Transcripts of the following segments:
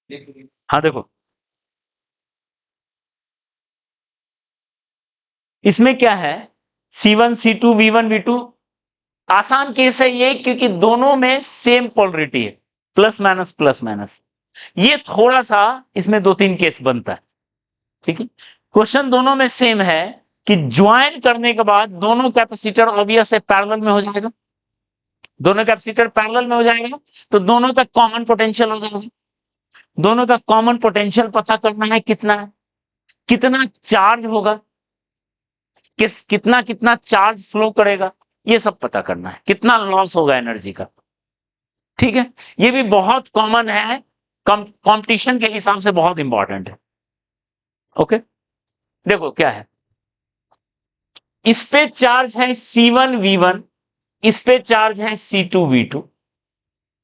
हाँ देखो, इसमें क्या है, C1 C2 V1 V2, आसान केस है ये क्योंकि दोनों में सेम पोलरिटी है, प्लस माइनस प्लस माइनस। ये थोड़ा सा इसमें दो तीन केस बनता है, ठीक है। क्वेश्चन दोनों में सेम है कि ज्वाइन करने के बाद दोनों कैपेसिटर ऑब्वियस है पैरेलल में हो जाएगा, दोनों कैपेसिटर पैरेलल में हो जाएगा, तो दोनों का कॉमन पोटेंशियल हो जाएगा। दोनों का कॉमन पोटेंशियल पता करना है, कितना है, कितना चार्ज होगा, कितना कितना चार्ज फ्लो करेगा, ये सब पता करना है, कितना लॉस होगा एनर्जी का, ठीक है। ये भी बहुत कॉमन है, कंपटीशन के हिसाब से बहुत इंपॉर्टेंट है। ओके, देखो क्या है, इस पे चार्ज है C1 V1, इस पे चार्ज है C2 V2,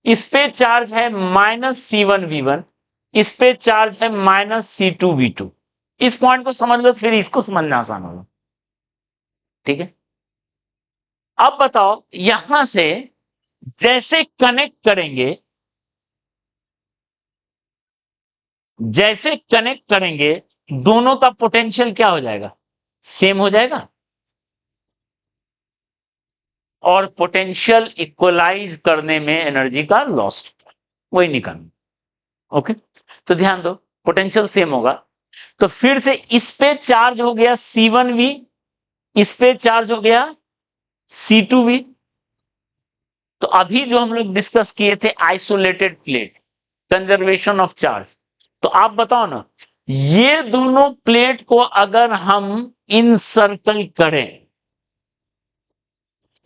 इस पे चार्ज है -C1 V1, इस पे चार्ज है -C2 V2। इस पॉइंट को समझ लो, फिर इसको समझना आसान होगा, ठीक है। अब बताओ, यहां से जैसे कनेक्ट करेंगे, जैसे कनेक्ट करेंगे, दोनों का पोटेंशियल क्या हो जाएगा, सेम हो जाएगा, और पोटेंशियल इक्वलाइज करने में एनर्जी का लॉस होता है, वही निकालना। ओके, तो ध्यान दो, पोटेंशियल सेम होगा, तो फिर से इस पे चार्ज हो गया C1V, इस पे चार्ज हो गया C2V। तो अभी जो हम लोग डिस्कस किए थे isolated plate, conservation of charge, तो आप बताओ ना, ये दोनों प्लेट को अगर हम इनसर्कल करें,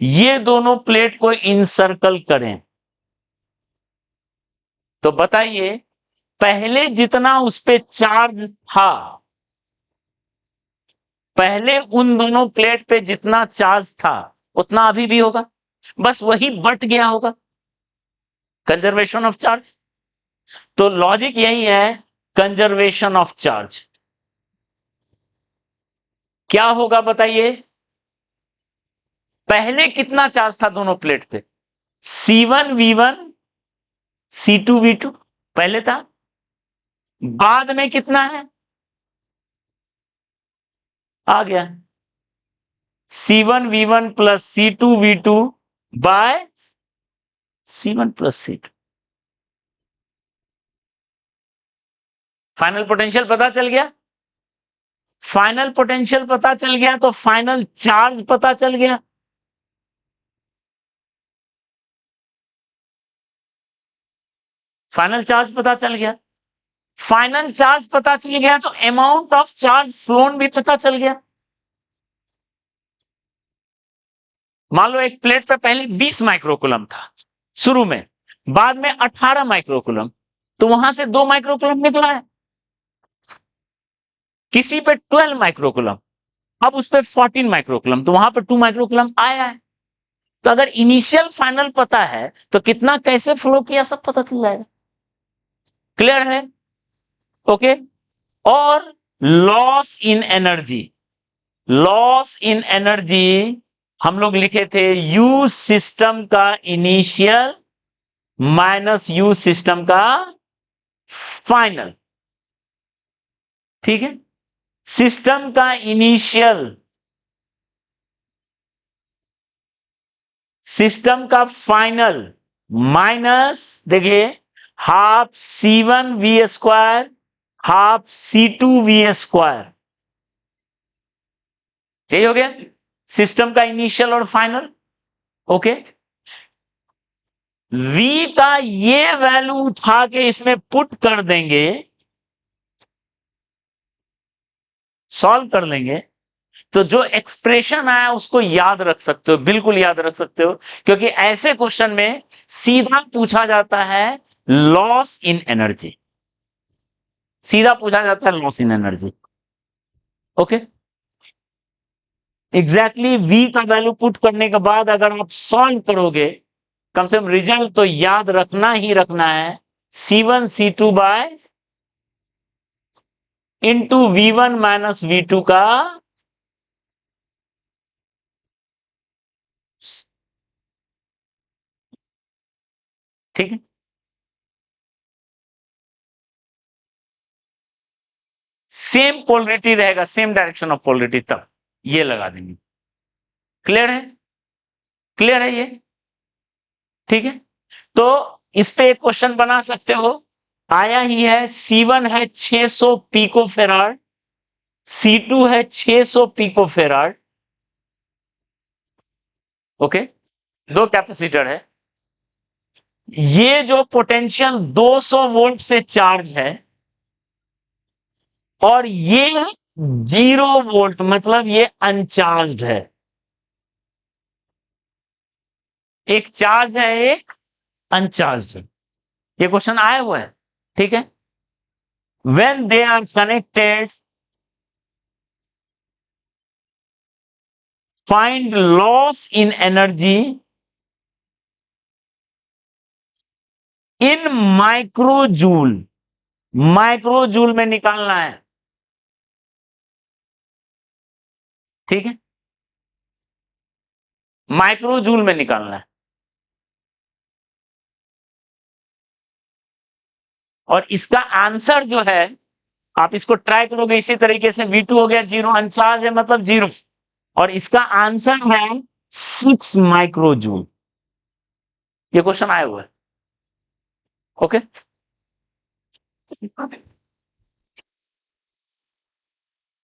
ये दोनों प्लेट को इनसर्कल करें, तो बताइए, पहले जितना उस पे चार्ज था, पहले उन दोनों प्लेट पे जितना चार्ज था उतना अभी भी होगा, बस वही बट गया होगा, कंजर्वेशन ऑफ चार्ज। तो लॉजिक यही है, कंजर्वेशन ऑफ चार्ज क्या होगा बताइए, पहले कितना चार्ज था दोनों प्लेट पे, C1 V1 C2 V2 पहले था, बाद में कितना है, आ गया C1 V1 plus C2 V2 by C1 plus C2। Final potential पता चल गया, फाइनल पोटेंशियल पता चल गया तो फाइनल चार्ज पता चल गया। फाइनल चार्ज पता चल गया, फाइनल चार्ज पता चल गया तो अमाउंट ऑफ चार्ज फ्लोन भी पता चल गया। मान लो एक प्लेट पे पहले 20 माइक्रोकुलम था शुरू में, बाद में 18 माइक्रोकुलम, तो वहां से 2 माइक्रोकुलम निकला है। किसी पे 12 माइक्रोकुलम, अब उस पे 14 माइक्रोकुलम, तो वहां पे 2 माइक्रोकुलम आया है। तो अगर इनिशियल फाइनल पता है तो कितना कैसे फ्लो किया सब पता चल जाएगा। क्लियर है? ओके। और loss in energy, loss in energy हम लोग लिखे थे यू सिस्टम का इनिशियल माइनस यू सिस्टम का फाइनल, ठीक है। सिस्टम का इनिशियल, सिस्टम का फाइनल माइनस, देखिए, ½ C1V², ½ C2V², यही हो गया सिस्टम का इनिशियल और फाइनल। ओके, V का ये वैल्यू उठा के इसमें पुट कर देंगे, सॉल्व कर लेंगे, तो जो एक्सप्रेशन आया उसको याद रख सकते हो, बिल्कुल याद रख सकते हो, क्योंकि ऐसे क्वेश्चन में सीधा पूछा जाता है लॉस इन एनर्जी, सीधा पूछा जाता है loss in energy. Okay, exactly V का वैल्यू पुट करने के बाद अगर आप सॉल्व करोगे, कम से कम रिजल्ट तो याद रखना ही रखना है, C1 C2 bye into V1 minus V2 का, ठीक है। सेम पोलरिटी रहेगा, सेम डायरेक्शन ऑफ पोलरिटी, तब ये लगा देंगे। क्लियर है? क्लियर है ये? ठीक है, तो इस पे एक क्वेश्चन बना सकते हो, आया ही है। C1 है 600 पिको फेराड, C2 है 600 पिको फेराड। ओके, दो कैपेसिटर है, ये जो पोटेंशियल 200 वोल्ट से चार्ज है और ये 0 वोल्ट, मतलब ये अनचार्ज है। एक चार्ज है, एक अनचार्ज है। ये क्वेश्चन आया हुआ है, ठीक है। When they are connected, find loss in energy in microjoule. Microjoule में निकालना है, ठीक है, माइक्रोजूल में निकालना है। और इसका आंसर जो है, आप इसको ट्राई करोगे इसी तरीके से, V2 हो गया 0, अनचार्ज है मतलब 0, और इसका आंसर है 6 माइक्रोजूल। ये क्वेश्चन आया हुआ है, ओके।